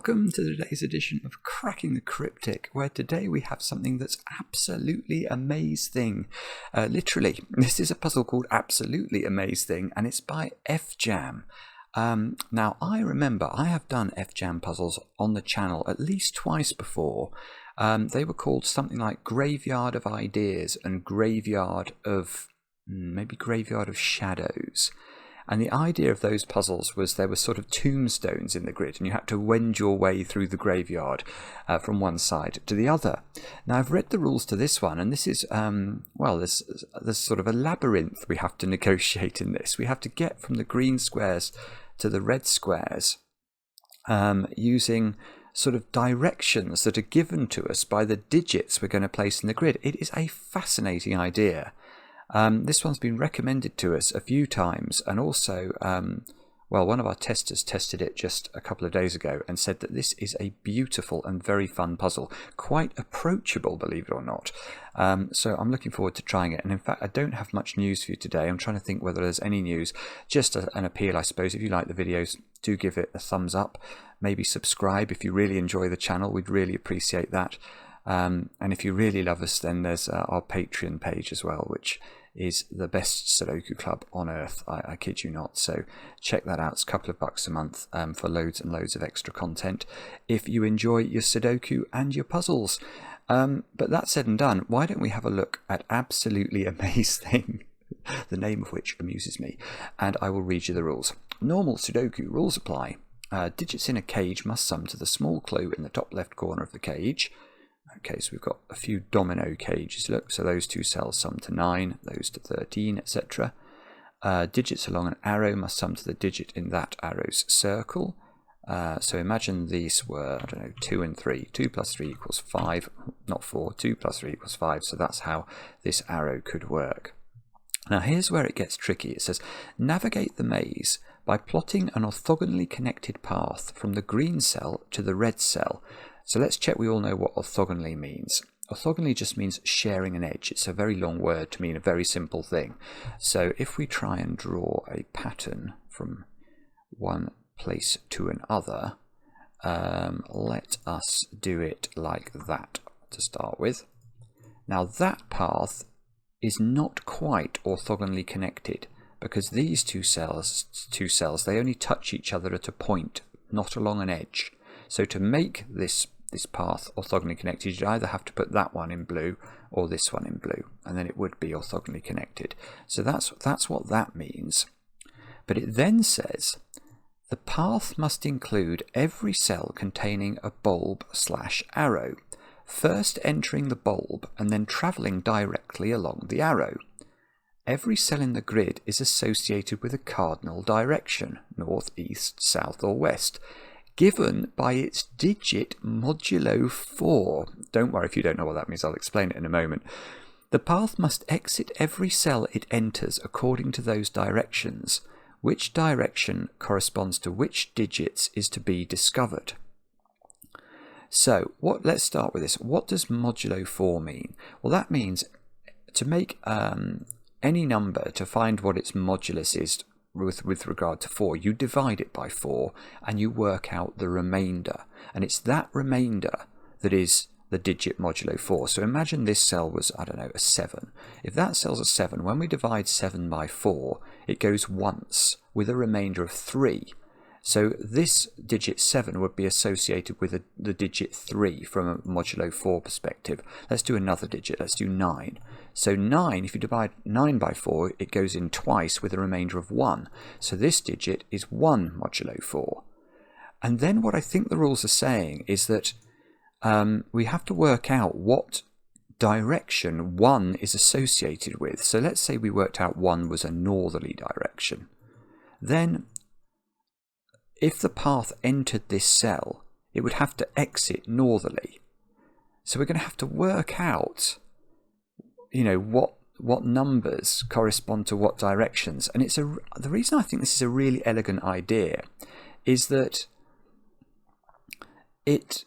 welcome to today's edition of Cracking the Cryptic, where today we have something that's absolutely amazing. Literally, this is a puzzle called Absolutely Amazing, and it's by Fjam. Now, I remember I have done Fjam puzzles on the channel at least twice before. They were called something like Graveyard of Ideas and Graveyard of Shadows. And the idea of those puzzles was there were sort of tombstones in the grid, and you had to wend your way through the graveyard from one side to the other. Now, I've read the rules to this one, and this is, there's sort of a labyrinth we have to negotiate in this. We have to get from the green squares to the red squares using sort of directions that are given to us by the digits we're going to place in the grid. It is a fascinating idea. This one's been recommended to us a few times, and also, one of our testers tested it just a couple of days ago and said that this is a beautiful and very fun puzzle, quite approachable, believe it or not. So I'm looking forward to trying it, and in fact I don't have much news for you today. I'm trying to think whether there's any news. Just an appeal, I suppose. If you like the videos, do give it a thumbs up, maybe subscribe if you really enjoy the channel. We'd really appreciate that. And if you really love us, then there's our Patreon page as well, which is the best Sudoku club on earth. I kid you not. So check that out. It's a couple of bucks a month for loads and loads of extra content if you enjoy your Sudoku and your puzzles. But that said and done, why don't we have a look at Absolutely Amazing, the name of which amuses me, and I will read you the rules. Normal Sudoku rules apply. Digits in a cage must sum to the small clue in the top left corner of the cage. Okay, so we've got a few domino cages, look, so those two cells sum to 9, those to 13, etc. Digits along an arrow must sum to the digit in that arrow's circle. So imagine these were, 2 and 3. 2 plus 3 equals 5, not 4, 2 plus 3 equals 5, so that's how this arrow could work. Now here's where it gets tricky. It says, navigate the maze by plotting an orthogonally connected path from the green cell to the red cell. So let's check we all know what orthogonally means. Orthogonally just means sharing an edge. It's a very long word to mean a very simple thing. So if we try and draw a pattern from one place to another, let us do it like that to start with. Now that path is not quite orthogonally connected because these two cells, they only touch each other at a point, not along an edge. So to make this path orthogonally connected, you'd either have to put that one in blue or this one in blue, and then it would be orthogonally connected. So that's what that means. But it then says the path must include every cell containing a bulb/arrow, first entering the bulb and then travelling directly along the arrow. Every cell in the grid is associated with a cardinal direction, north, east, south or west, given by its digit modulo 4. Don't worry if you don't know what that means, I'll explain it in a moment. The path must exit every cell it enters according to those directions. Which direction corresponds to which digits is to be discovered. So let's start with this. What does modulo 4 mean? Well, that means to make any number, to find what its modulus is with regard to 4, you divide it by 4 and you work out the remainder, and it's that remainder that is the digit modulo 4. So imagine this cell was, a 7. If that cell's a 7, when we divide 7 by 4, it goes once with a remainder of 3. So this digit 7 would be associated with the digit 3 from a modulo 4 perspective. Let's do another digit, let's do 9. So 9, if you divide 9 by 4, it goes in twice with a remainder of 1. So this digit is 1 modulo 4. And then what I think the rules are saying is that we have to work out what direction 1 is associated with. So let's say we worked out 1 was a northerly direction. Then if the path entered this cell, it would have to exit northerly. So we're going to have to work out, what numbers correspond to what directions. And the reason I think this is a really elegant idea is that it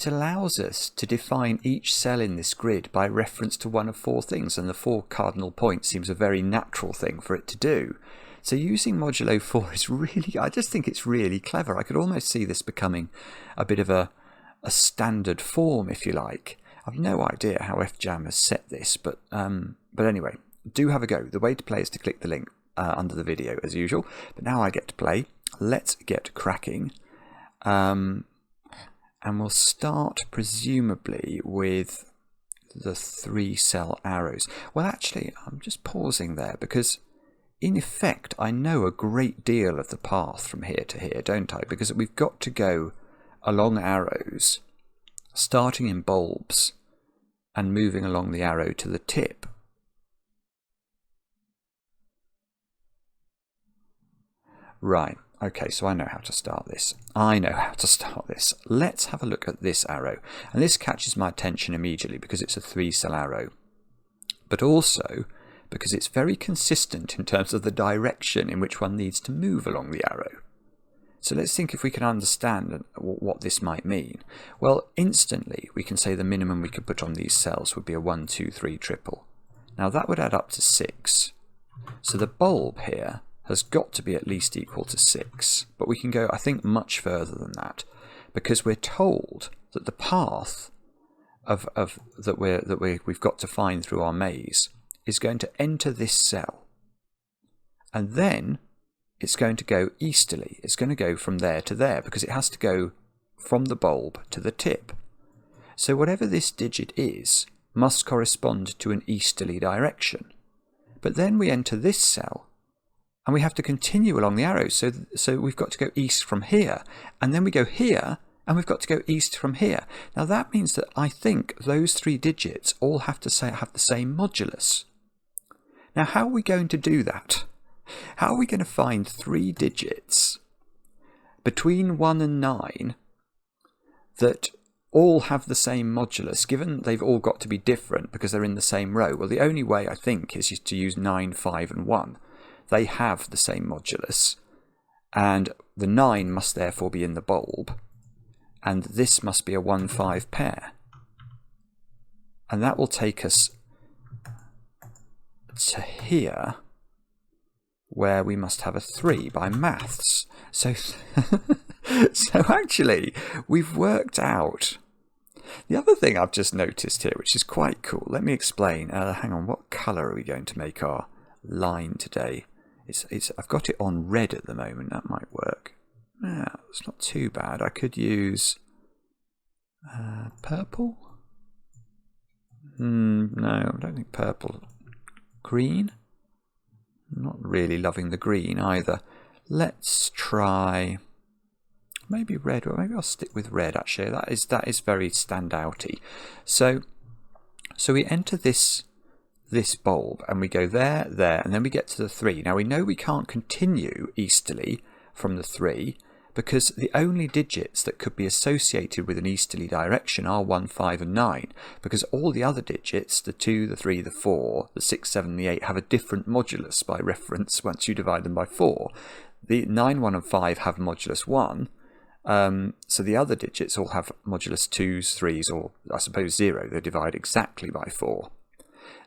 allows us to define each cell in this grid by reference to one of 4 things, and the 4 cardinal points seems a very natural thing for it to do. So using modulo 4 is really, I just think it's really clever. I could almost see this becoming a bit of a standard form, if you like. I've no idea how Fjam has set this, but anyway, do have a go. The way to play is to click the link under the video as usual. But now I get to play. Let's get cracking. And we'll start presumably with the 3-cell arrows. Well, actually, I'm just pausing there because in effect, I know a great deal of the path from here to here, don't I? Because we've got to go along arrows, starting in bulbs and moving along the arrow to the tip. Right, okay, so I know how to start this. Let's have a look at this arrow. And this catches my attention immediately because it's a 3-cell arrow, but also because it's very consistent in terms of the direction in which one needs to move along the arrow. So let's think if we can understand what this might mean. Well, instantly we can say the minimum we could put on these cells would be a 1, 2, 3 triple. Now that would add up to 6. So the bulb here has got to be at least equal to 6. But we can go, I think, much further than that, because we're told that the path that we've got to find through our maze is going to enter this cell, and then it's going to go easterly. It's going to go from there to there because it has to go from the bulb to the tip. So whatever this digit is must correspond to an easterly direction. But then we enter this cell and we have to continue along the arrow. So we've got to go east from here, and then we go here and we've got to go east from here. Now that means that I think those 3 digits all have to have the same modulus. Now how are we going to do that? How are we going to find 3 digits between 1 and 9 that all have the same modulus, given they've all got to be different because they're in the same row? Well, the only way, I think, is to use 9, 5 and 1. They have the same modulus, and the 9 must therefore be in the bulb, and this must be a 1, 5 pair. And that will take us to here, where we must have a 3 by maths. So actually, we've worked out. The other thing I've just noticed here, which is quite cool, let me explain. Hang on, what colour are we going to make our line today? I've got it on red at the moment, that might work. Yeah, it's not too bad. I could use purple? No, I don't think purple. Green? Not really loving the green either. Let's try maybe red, or maybe I'll stick with red actually. That is very standouty. So we enter this bulb and we go there, and then we get to the 3. Now we know we can't continue easterly from the 3 because the only digits that could be associated with an easterly direction are 1, 5 and 9, because all the other digits, the 2, the 3, the 4, the 6, 7, the 8, have a different modulus by reference once you divide them by 4. The 9, 1 and 5 have modulus 1, so the other digits all have modulus 2s, 3s, or I suppose 0. They divide exactly by 4.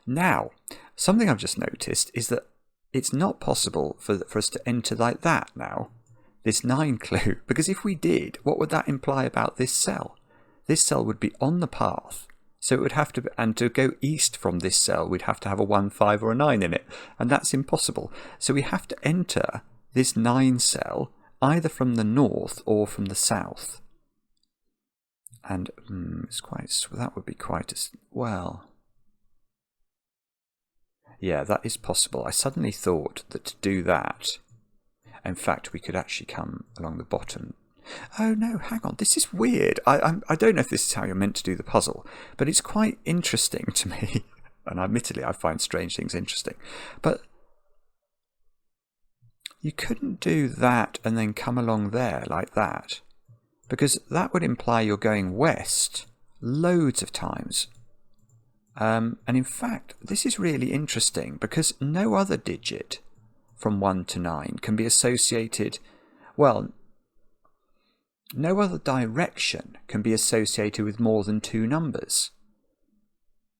Now, something I've just noticed is that it's not possible for us to enter like that now, this 9 clue, because if we did, what would that imply about this cell? This cell would be on the path, so it would have to, and to go east from this cell, we'd have to have a 1, 5 or a 9 in it, and that's impossible. So we have to enter this 9 cell either from the north or from the south. And that would be quite as well. Yeah, that is possible. I suddenly thought that to do that, in fact, we could actually come along the bottom. Oh no, hang on, this is weird. I don't know if this is how you're meant to do the puzzle, but it's quite interesting to me. And admittedly, I find strange things interesting. But you couldn't do that and then come along there like that, because that would imply you're going west loads of times. And in fact, this is really interesting because no other digit from 1 to 9 can be associated, well, no other direction can be associated with more than 2 numbers.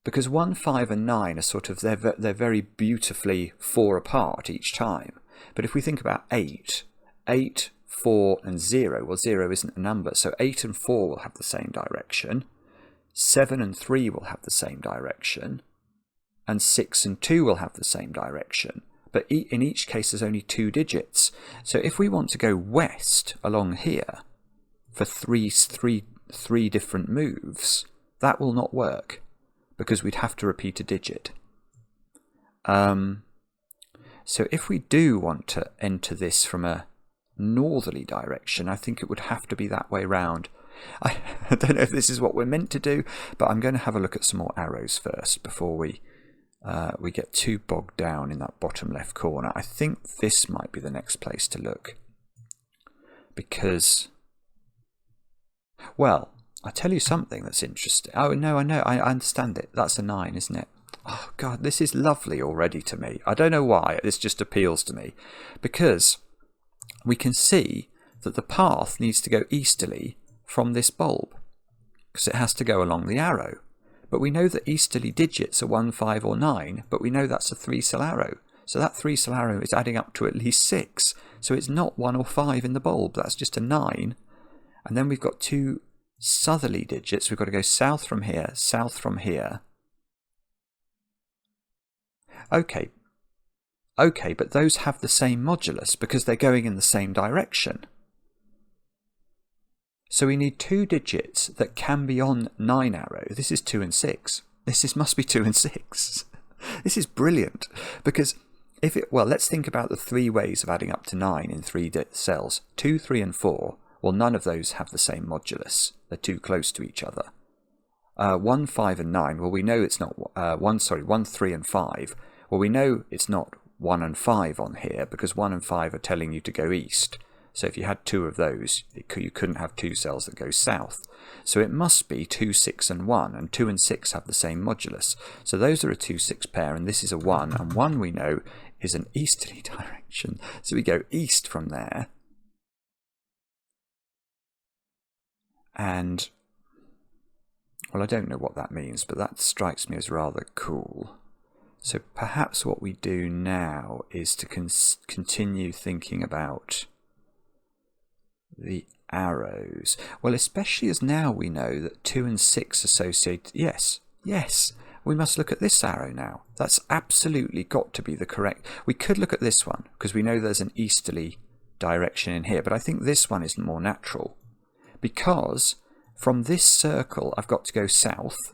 Because 1, 5 and 9 are sort of, they're very beautifully 4 apart each time. But if we think about 8, 8, 4 and 0, well 0 isn't a number, so 8 and 4 will have the same direction, 7 and 3 will have the same direction, and 6 and 2 will have the same direction. But in each case there's only 2 digits. So if we want to go west along here for three different moves, that will not work, because we'd have to repeat a digit. So if we do want to enter this from a northerly direction, I think it would have to be that way round. I don't know if this is what we're meant to do, but I'm going to have a look at some more arrows first before we get too bogged down in that bottom left corner. I think this might be the next place to look, because, well, I'll tell you something that's interesting. Oh no, I know, I understand it. That's a 9, isn't it? Oh God, this is lovely already to me. I don't know why, this just appeals to me, because we can see that the path needs to go easterly from this bulb, because it has to go along the arrow. But we know that easterly digits are 1, 5 or 9, but we know that's a 3-cell arrow. So that 3-cell arrow is adding up to at least 6. So it's not 1 or 5 in the bulb, that's just a 9. And then we've got 2 southerly digits. We've got to go south from here, south from here. Okay, but those have the same modulus because they're going in the same direction. So we need 2 digits that can be on 9 arrow. This is 2 and 6. Must be 2 and 6. This is brilliant, because let's think about the 3 ways of adding up to 9 in 3 cells. 2, 3 and 4. Well, none of those have the same modulus. They're too close to each other. 1, 5 and 9. Well, we know it's not 1, 3 and 5. Well, we know it's not 1 and 5 on here, because 1 and 5 are telling you to go east. So if you had 2 of those, you couldn't have 2 cells that go south. So it must be 2, 6 and 1, and 2 and 6 have the same modulus. So those are a 2, 6 pair, and this is a 1, and 1 we know is an easterly direction. So we go east from there. And, well, I don't know what that means, but that strikes me as rather cool. So perhaps what we do now is to continue thinking about the arrows. Well, especially as now we know that 2 and 6 associate. Yes, we must look at this arrow now. That's absolutely got to be the correct. We could look at this one, because we know there's an easterly direction in here, but I think this one is more natural, because from this circle I've got to go south,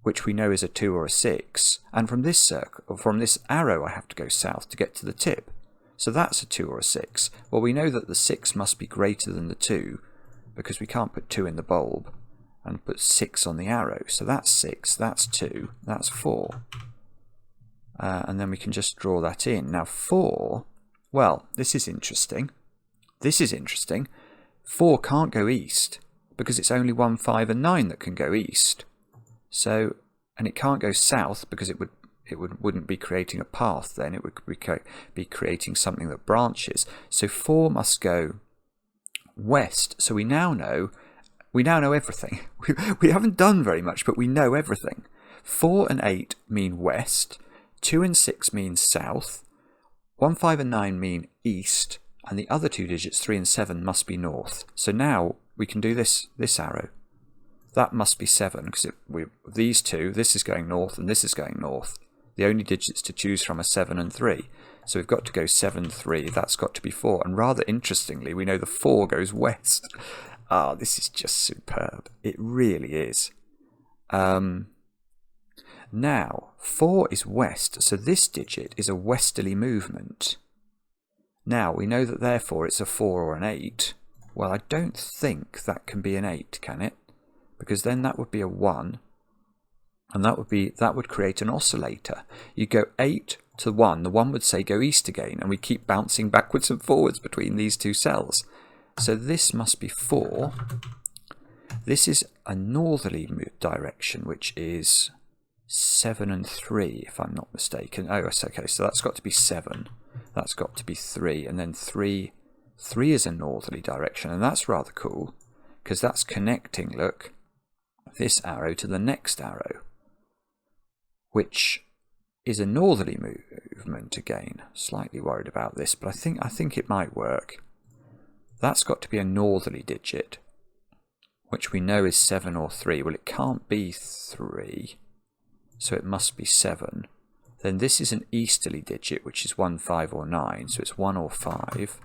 which we know is a 2 or a 6, and from this circle, or from this arrow, I have to go south to get to the tip. So that's a 2 or a 6. Well, we know that the 6 must be greater than the 2, because we can't put 2 in the bulb and put 6 on the arrow. So that's 6, that's 2, that's 4. And then we can just draw that in. Now 4, well, this is interesting. 4 can't go east, because it's only 1, 5 and 9 that can go east. So, and it can't go south, because it wouldn't be creating a path then, it would be creating something that branches. So 4 must go west. So we now know everything. We haven't done very much, but we know everything. 4 and 8 mean west, 2 and 6 mean south, 1, 5 and 9 mean east, and the other 2 digits, 3 and 7, must be north. So now we can do this arrow. That must be 7, because these two, this is going north and this is going north. The only digits to choose from are 7 and 3. So we've got to go 7, 3. That's got to be 4. And rather interestingly, we know the 4 goes west. Ah, this is just superb. It really is. Now, 4 is west, so this digit is a westerly movement. Now, we know that therefore it's a 4 or an 8. Well, I don't think that can be an 8, can it? Because then that would be a 1, and that would create an oscillator. You go 8 to 1, the 1 would say go east again, and we keep bouncing backwards and forwards between these 2 cells. So this must be 4. This is a northerly direction, which is 7 and 3, if I'm not mistaken. Oh, that's okay, so that's got to be 7. That's got to be 3, and then 3 is a northerly direction, and that's rather cool, because that's connecting, look, this arrow to the next arrow, which is a northerly movement again. Slightly worried about this, but I think it might work. That's got to be a northerly digit, which we know is 7 or 3. Well, it can't be 3, so it must be 7. Then this is an easterly digit, which is 1, 5 or 9, so it's 1 or 5.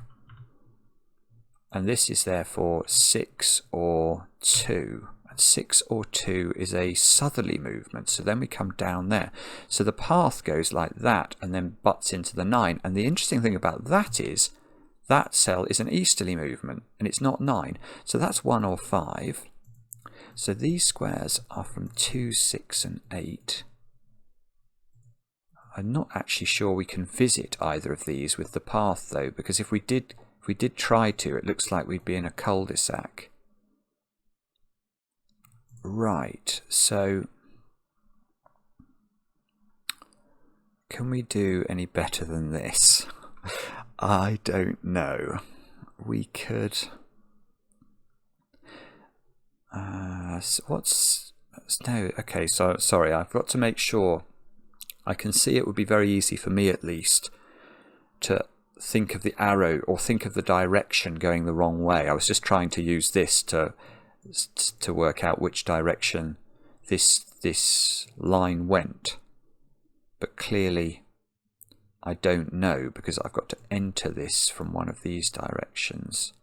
And this is therefore 6 or 2. And 6 or 2 is a southerly movement, so then we come down there. So the path goes like that and then butts into the 9. And the interesting thing about that is that cell is an easterly movement and it's not 9. So that's 1 or 5. So these squares are from 2, 6 and 8. I'm not actually sure we can visit either of these with the path though, because if we did try to, it looks like we'd be in a cul-de-sac. Right, so can we do any better than this? I don't know. We could... no, okay, so sorry, I've got to make sure. I can see it would be very easy for me at least to think of the arrow or think of the direction going the wrong way. I was just trying to use this to work out which direction this line went, but clearly I don't know because I've got to enter this from one of these directions.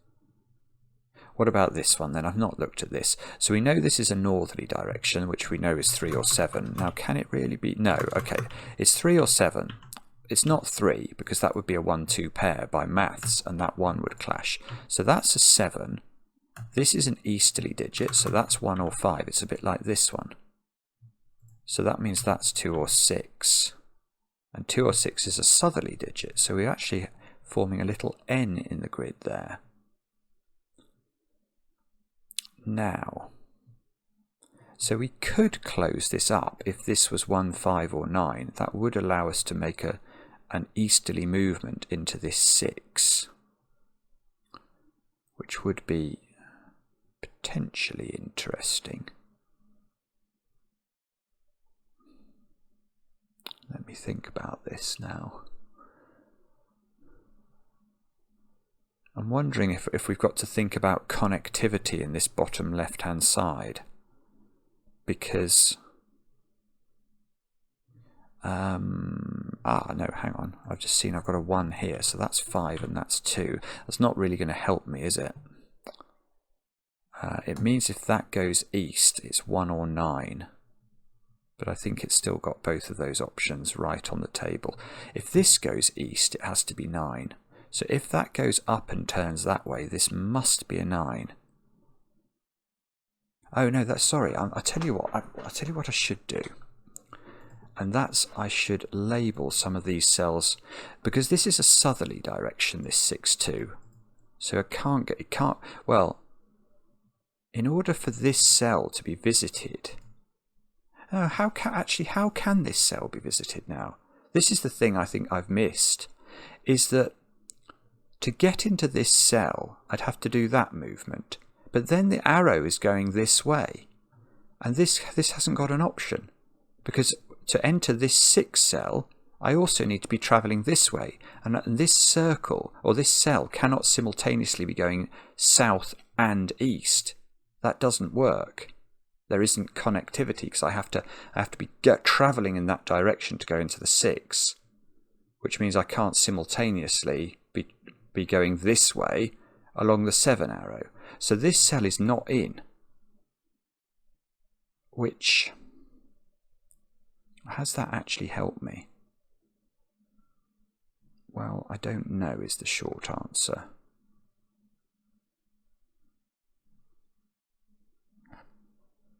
What about this one then? I've not looked at this. So we know this is a northerly direction, which we know is 3 or 7. Now can it really be? No, okay, it's 3 or 7. It's not 3 because that would be a 1-2 pair by maths and that 1 would clash. So that's a 7. This is an easterly digit, so that's 1 or 5. It's a bit like this one. So that means that's 2 or 6. And 2 or 6 is a southerly digit, so we're actually forming a little N in the grid there. Now, so we could close this up if this was 1, 5 or 9. That would allow us to make an easterly movement into this 6, which would be potentially interesting. Let me think about this now. I'm wondering if we've got to think about connectivity in this bottom left-hand side, because no, hang on, I've just seen I've got a 1 here, so that's 5 and that's 2. That's not really going to help me, is it? It means if that goes east, it's 1 or 9. But I think it's still got both of those options right on the table. If this goes east, it has to be 9. So if that goes up and turns that way, this must be a 9. Oh no, that's sorry. I'll tell you what. I'll tell you what I should do, and that's I should label some of these cells because this is a southerly direction. This 6-2, so it can't. Well, in order for this cell to be visited, how can this cell be visited now? This is the thing I think I've missed, is that to get into this cell, I'd have to do that movement. But then the arrow is going this way. And this hasn't got an option. Because to enter this 6 cell, I also need to be travelling this way. And this circle, or this cell, cannot simultaneously be going south and east. That doesn't work. There isn't connectivity because I have to be travelling in that direction to go into the 6. Which means I can't simultaneously be going this way along the 7 arrow. So this cell is not in, which, has that actually helped me? Well, I don't know is the short answer.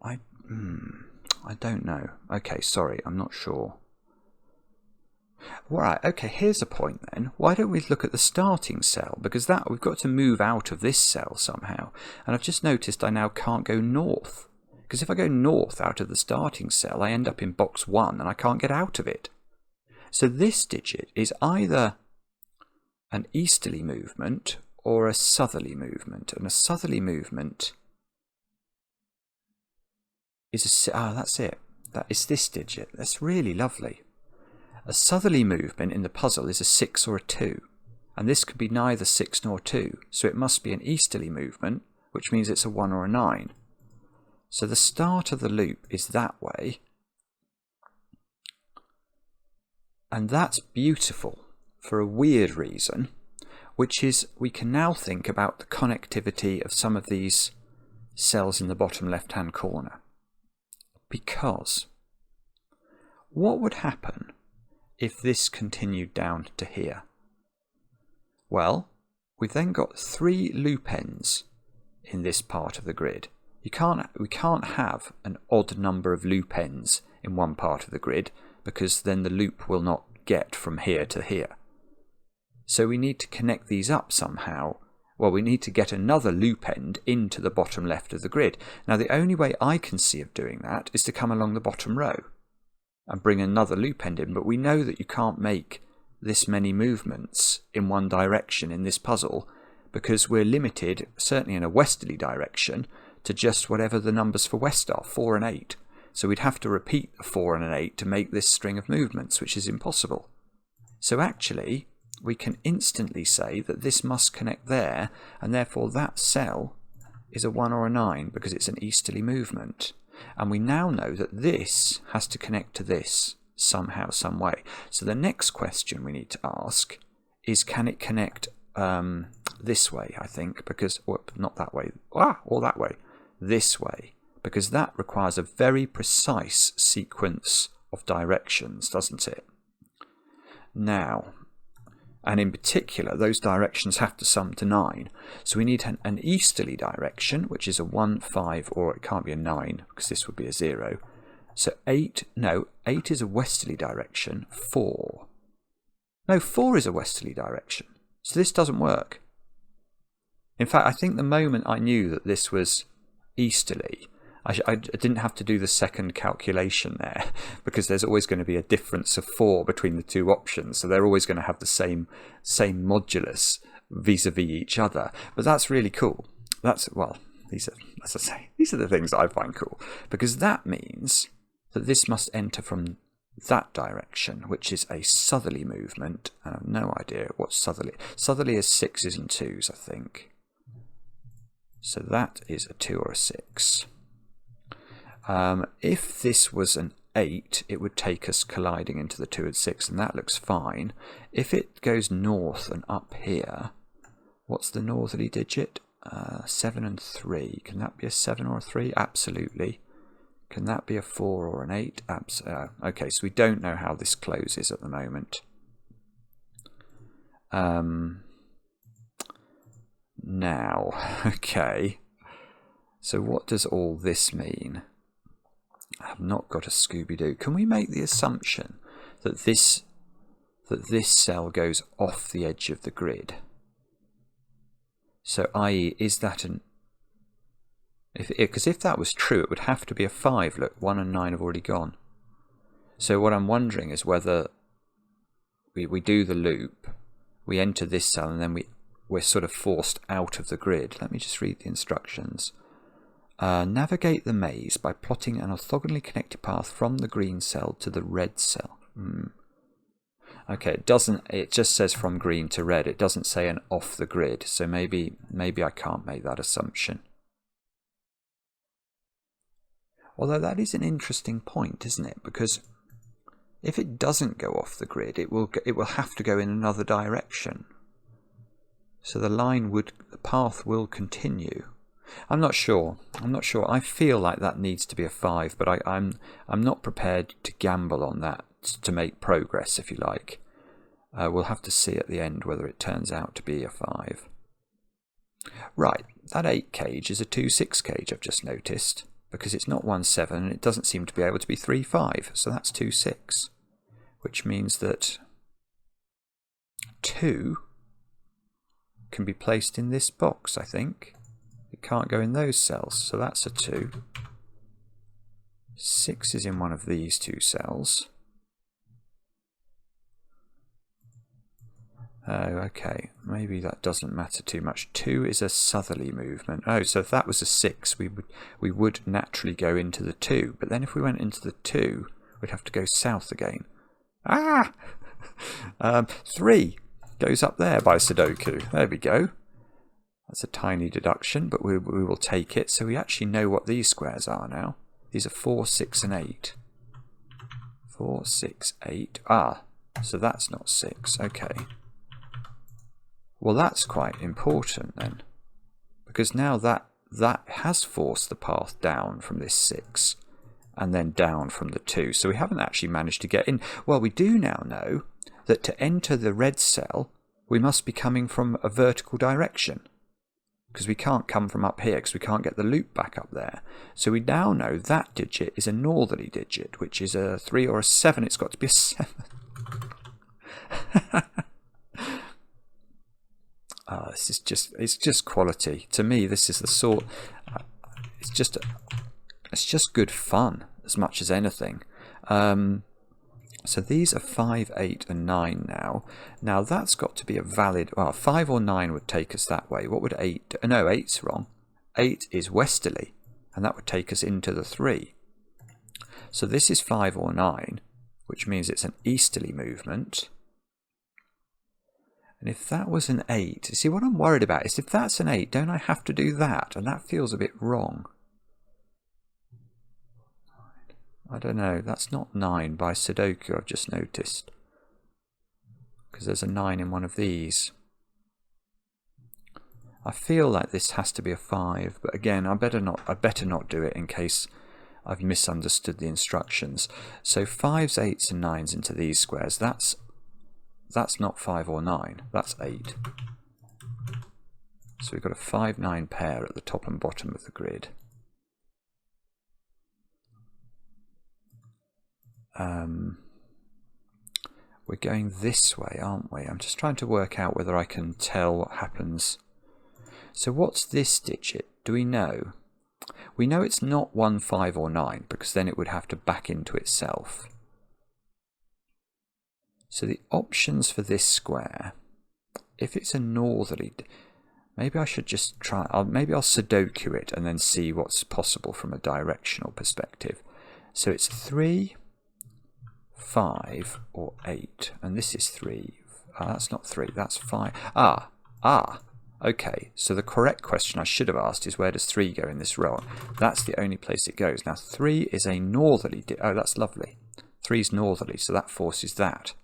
I don't know. Okay, sorry, I'm not sure. Right, okay, here's a point then. Why don't we look at the starting cell? Because we've got to move out of this cell somehow. And I've just noticed I now can't go north. Because if I go north out of the starting cell, I end up in box 1 and I can't get out of it. So this digit is either an easterly movement or a southerly movement. And a southerly movement is that's it. That is this digit. That's really lovely. A southerly movement in the puzzle is a 6 or a 2, and this could be neither 6 nor 2, so it must be an easterly movement, which means it's a 1 or a 9. So the start of the loop is that way, and that's beautiful for a weird reason, which is we can now think about the connectivity of some of these cells in the bottom left-hand corner. Because what would happen if this continued down to here? Well, we've then got 3 loop ends in this part of the grid. We can't have an odd number of loop ends in one part of the grid, because then the loop will not get from here to here. So we need to connect these up somehow. Well, we need to get another loop end into the bottom left of the grid. Now, the only way I can see of doing that is to come along the bottom row and bring another loop end in, but we know that you can't make this many movements in one direction in this puzzle, because we're limited, certainly in a westerly direction, to just whatever the numbers for west are, 4 and 8. So we'd have to repeat the 4 and an 8 to make this string of movements, which is impossible. So actually, we can instantly say that this must connect there, and therefore that cell is a 1 or a 9 because it's an easterly movement. And we now know that this has to connect to this somehow, some way. So the next question we need to ask is, can it connect this way, I think, because, or not that way, or that way, this way, because that requires a very precise sequence of directions, doesn't it? Now, and in particular, those directions have to sum to 9. So we need an easterly direction, which is a 1, 5, or it can't be a 9, because this would be a 0. So 8 is a westerly direction, 4. No, 4 is a westerly direction. So this doesn't work. In fact, I think the moment I knew that this was easterly, I didn't have to do the second calculation there, because there's always going to be a difference of 4 between the two options, so they're always going to have the same modulus vis-a-vis each other. But that's really cool. These are the things that I find cool, because that means that this must enter from that direction, which is a southerly movement. I have no idea what southerly. Southerly is 6s and 2s, I think. So that is a 2 or a 6. If this was an 8, it would take us colliding into the 2 and 6, and that looks fine. If it goes north and up here, what's the northerly digit? 7 and 3. Can that be a 7 or a 3? Absolutely. Can that be a 4 or an 8? Okay, so we don't know how this closes at the moment. Now, okay. So what does all this mean? I have not got a Scooby-Doo. Can we make the assumption that this cell goes off the edge of the grid? So, i.e., is that an... Because if that was true, it would have to be a 5. Look, 1 and 9 have already gone. So what I'm wondering is whether we do the loop, we enter this cell, and then we're sort of forced out of the grid. Let me just read the instructions. Navigate the maze by plotting an orthogonally connected path from the green cell to the red cell. Okay, it just says from green to red. It doesn't say an off the grid, so maybe I can't make that assumption. Although that is an interesting point, isn't it? Because if it doesn't go off the grid, it will have to go in another direction. So the path will continue. I'm not sure. I feel like that needs to be a 5, but I'm not prepared to gamble on that to make progress, if you like. We'll have to see at the end whether it turns out to be a 5. Right, that 8 cage is a 2-6 cage, I've just noticed, because it's not 1-7 and it doesn't seem to be able to be 3-5, so that's 2-6, which means that 2 can be placed in this box, I think. It can't go in those cells, so that's a 2. 6 is in one of these 2 cells. Oh, okay, maybe that doesn't matter too much. 2 is a southerly movement. Oh, so if that was a 6, we would naturally go into the 2. But then if we went into the 2, we'd have to go south again. Ah! 3 goes up there by sudoku. There we go. That's a tiny deduction, but we will take it. So we actually know what these squares are now. These are 4, 6 and 8. 4, 6, 8. Ah, so that's not 6. Okay. Well, that's quite important then. Because now that has forced the path down from this 6 and then down from the 2. So we haven't actually managed to get in. Well, we do now know that to enter the red cell, we must be coming from a vertical direction. Because we can't come from up here because we can't get the loop back up there. So we now know that digit is a northerly digit, which is a 3 or a 7. It's got to be a 7. This is it's just quality. To me, this is the sort, it's just good fun as much as anything. So these are 5, 8 and 9 now. Now that's got to be a valid, well, 5 or 9 would take us that way. What would 8 do? No, 8's wrong. 8 is westerly, and that would take us into the 3. So this is 5 or 9, which means it's an easterly movement. And if that was an 8, see what I'm worried about is if that's an 8, don't I have to do that? And that feels a bit wrong. I don't know, that's not 9 by sudoku, I've just noticed. Because there's a 9 in one of these. I feel like this has to be a 5, but again, I better not do it in case I've misunderstood the instructions. So 5s, 8s and 9s into these squares, that's not 5 or 9, that's 8. So we've got a 5, 9 pair at the top and bottom of the grid. We're going this way, aren't we? I'm just trying to work out whether I can tell what happens. So what's this digit? Do we know? We know it's not 1, 5 or 9 because then it would have to back into itself. So the options for this square, if it's a northerly, maybe I should just try, maybe I'll sudoku it and then see what's possible from a directional perspective. So it's 3, 5 or 8, and this is 3. That's not 3, that's 5. Okay, so the correct question I should have asked is where does 3 go in this row? That's the only place it goes. Now 3 is a northerly, oh that's lovely. 3 is northerly, so that forces that.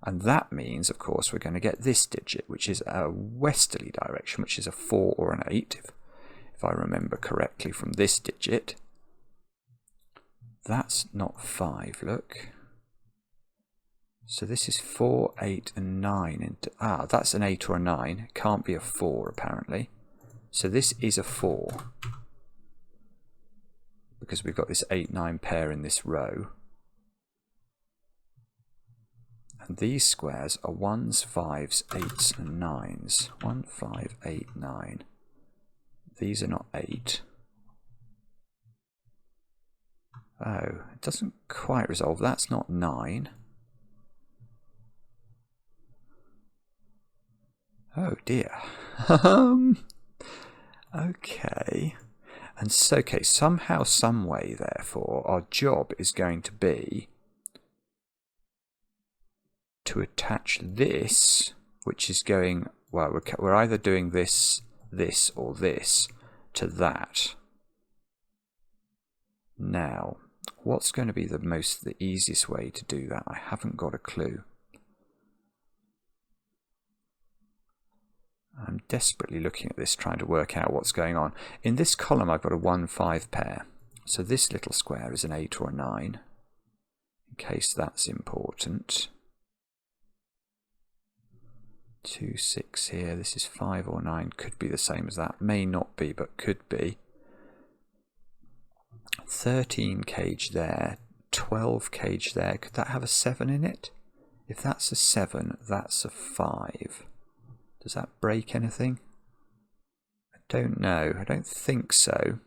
And that means, of course, we're going to get this digit, which is a westerly direction, which is a 4 or an 8, if I remember correctly from this digit. That's not 5, look. So this is 4, 8 and 9. That's an 8 or a 9. It can't be a 4 apparently. So this is a 4. Because we've got this 8, 9 pair in this row. And these squares are 1s, 5s, 8s and 9s. 1, 5, 8, 9. These are not 8. Oh, it doesn't quite resolve. That's not 9. Oh dear. Okay. And so, okay, somehow, some way, therefore, our job is going to be to attach this, which is going, well, we're either doing this, this, or this to that. Now, what's going to be the easiest way to do that? I haven't got a clue. I'm desperately looking at this, trying to work out what's going on. In this column, I've got a 1, 5 pair. So this little square is an 8 or a 9, in case that's important. 2, 6 here. This is 5 or 9. Could be the same as that. May not be, but could be. 13 cage there. 12 cage there. Could that have a 7 in it? If that's a 7, that's a 5. Does that break anything? I don't know. I don't think so.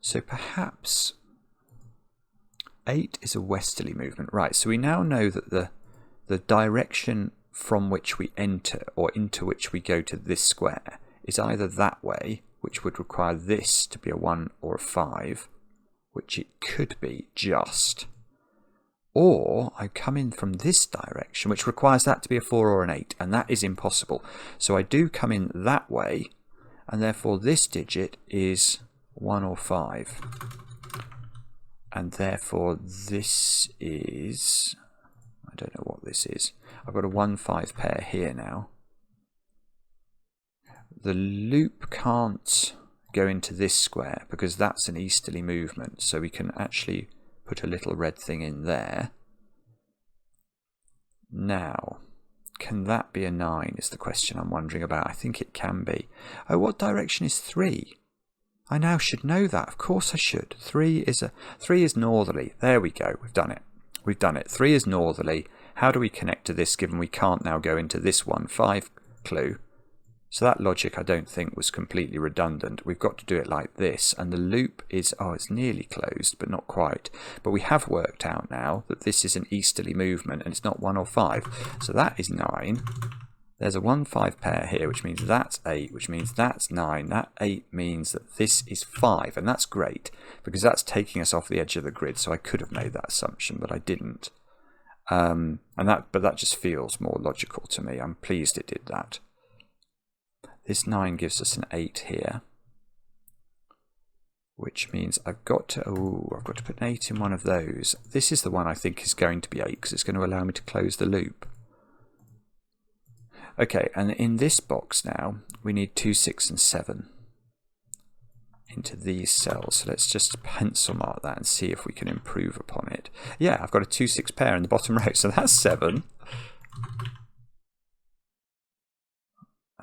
So perhaps 8 is a westerly movement. Right, so we now know that the direction from which we enter or into which we go to this square is either that way, which would require this to be a 1 or a 5, which it could be just. Or I come in from this direction, which requires that to be a 4 or an 8, and that is impossible. So I do come in that way, and therefore this digit is 1 or 5. And therefore this is, I don't know what this is. I've got a 1-5 pair here now. The loop can't go into this square because that's an easterly movement, so we can actually put a little red thing in there. Now, can that be a 9 is the question I'm wondering about. I think it can be. Oh, what direction is 3? I now should know that. Of course I should. 3 is northerly. There we go. We've done it. We've done it. 3 is northerly. How do we connect to this given we can't now go into this 1-5 clue? So that logic I don't think was completely redundant. We've got to do it like this, and the loop is, oh, it's nearly closed, but not quite. But we have worked out now that this is an easterly movement, and it's not 1 or 5. So that is 9. There's a 1-5 pair here, which means that's 8, which means that's 9. That 8 means that this is 5, and that's great, because that's taking us off the edge of the grid, so I could have made that assumption, but I didn't. But that just feels more logical to me. I'm pleased it did that. This 9 gives us an 8 here, which means I've got to put an 8 in one of those. This is the one I think is going to be 8 because it's going to allow me to close the loop. Okay, and in this box now, we need 2, 6 and 7 into these cells. So let's just pencil mark that and see if we can improve upon it. Yeah, I've got a 2, 6 pair in the bottom row, so that's 7.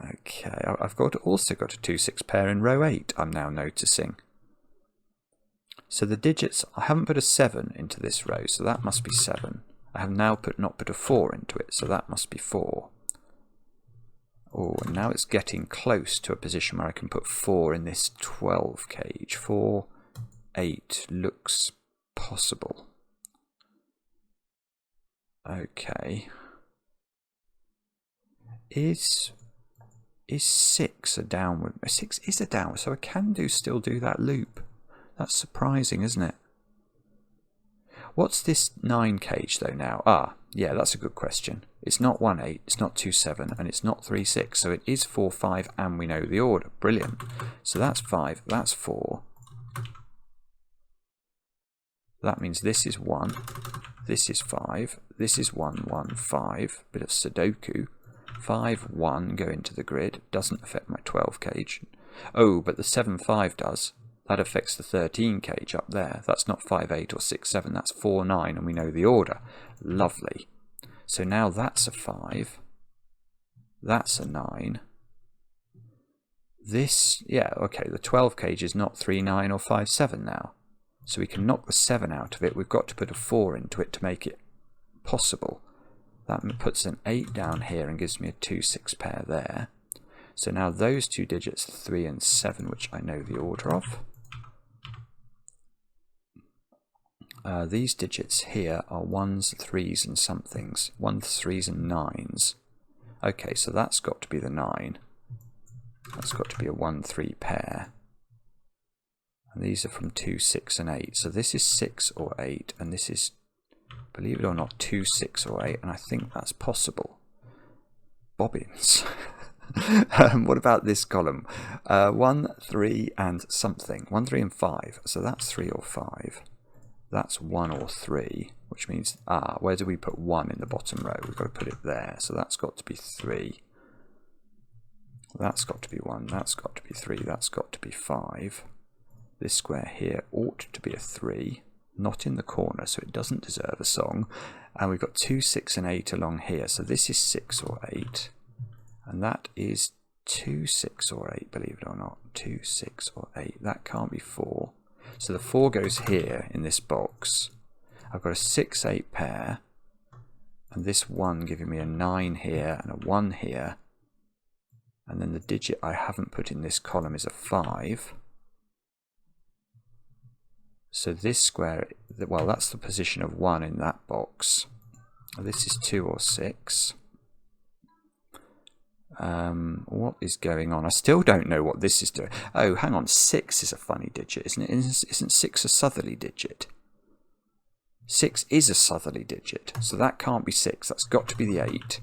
Okay, I've also got a 2, 6 pair in row 8, I'm now noticing. So the digits, I haven't put a 7 into this row, so that must be 7. I have now not put a 4 into it, so that must be 4. Oh, and now it's getting close to a position where I can put 4 in this 12 cage. 4, 8 looks possible. Okay. Is 6 a downward? 6 is a downward, so I can still do that loop. That's surprising, isn't it? What's this 9 cage though now? Ah, yeah, that's a good question. It's not 1, 8, it's not 2, 7, and it's not 3, 6, so it is 4, 5, and we know the order. Brilliant. So that's 5, that's 4. That means this is 1, this is 5, this is 1, 1, 5. Bit of sudoku. 5, 1 go into the grid. Doesn't affect my 12 cage. Oh, but the 7, 5 does. That affects the 13 cage up there. That's not 5, 8 or 6, 7. That's 4, 9, and we know the order. Lovely. So now that's a 5. That's a 9. This, yeah, okay, the 12 cage is not 3, 9 or 5, 7 now. So we can knock the 7 out of it. We've got to put a 4 into it to make it possible. That puts an 8 down here and gives me a 2, 6 pair there. So now those two digits, 3 and 7, which I know the order of. These digits here are 1s, 3s and somethings. 1s, 3s and 9s. Okay, so that's got to be the 9. That's got to be a 1, 3 pair. And these are from 2, 6 and 8. So this is 6 or 8, and this is, believe it or not, 2, 6 or 8, and I think that's possible. Bobbins. What about this column? 1, 3 and something. 1, 3 and 5. So that's 3 or 5. That's 1 or 3, which means, where do we put 1 in the bottom row? We've got to put it there. So that's got to be 3. That's got to be 1. That's got to be 3. That's got to be 5. This square here ought to be a 3. Not in the corner, so it doesn't deserve a song. And we've got 2, 6 and 8 along here. So this is 6 or 8. And that is 2, 6 or 8, believe it or not. 2, 6 or 8. That can't be 4. So the 4 goes here in this box. I've got a 6, 8 pair. And this 1 giving me a 9 here and a 1 here. And then the digit I haven't put in this column is a 5. So this square, well, that's the position of 1 in that box. This is 2 or 6. What is going on? I still don't know what this is doing. Oh, hang on. 6 is a funny digit, isn't it? Isn't 6 a southerly digit? 6 is a southerly digit, so that can't be 6. That's got to be the 8,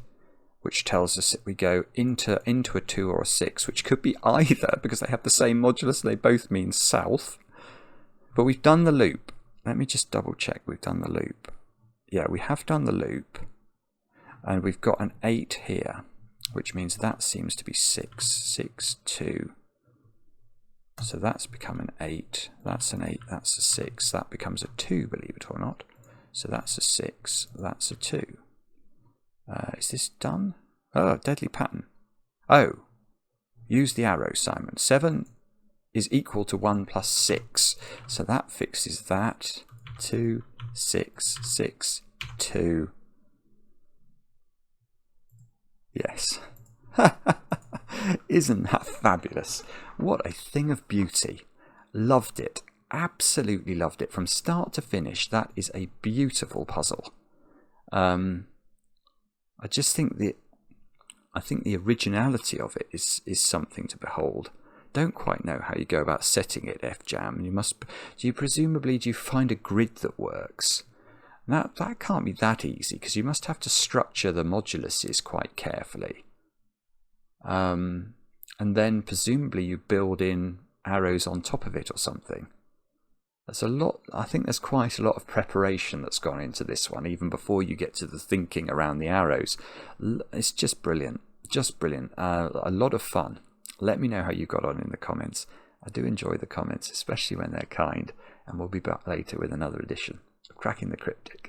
which tells us that we go into a 2 or a 6, which could be either, because they have the same modulus, they both mean south. But we've done the loop. Let me just double check we've done the loop. Yeah, we have done the loop. And we've got an 8 here, which means that seems to be 6. 6, 2. So that's become an 8. That's an 8. That's a 6. That becomes a 2, believe it or not. So that's a 6. That's a 2. Is this done? Oh, deadly pattern. Oh, use the arrow, Simon. 7 is equal to 1 plus 6. So that fixes that. 2, 6, 6, 2. Yes. Isn't that fabulous? What a thing of beauty. Loved it. Absolutely loved it. From start to finish, that is a beautiful puzzle. I just think the originality of it is something to behold. Don't quite know how you go about setting it, Fjam. Do you find a grid that works? Now, that can't be that easy, because you must have to structure the moduluses quite carefully. And then presumably you build in arrows on top of it or something. There's a lot. I think there's quite a lot of preparation that's gone into this one, even before you get to the thinking around the arrows. It's just brilliant. Just brilliant. A lot of fun. Let me know how you got on in the comments. I do enjoy the comments, especially when they're kind. And we'll be back later with another edition of Cracking the Cryptic.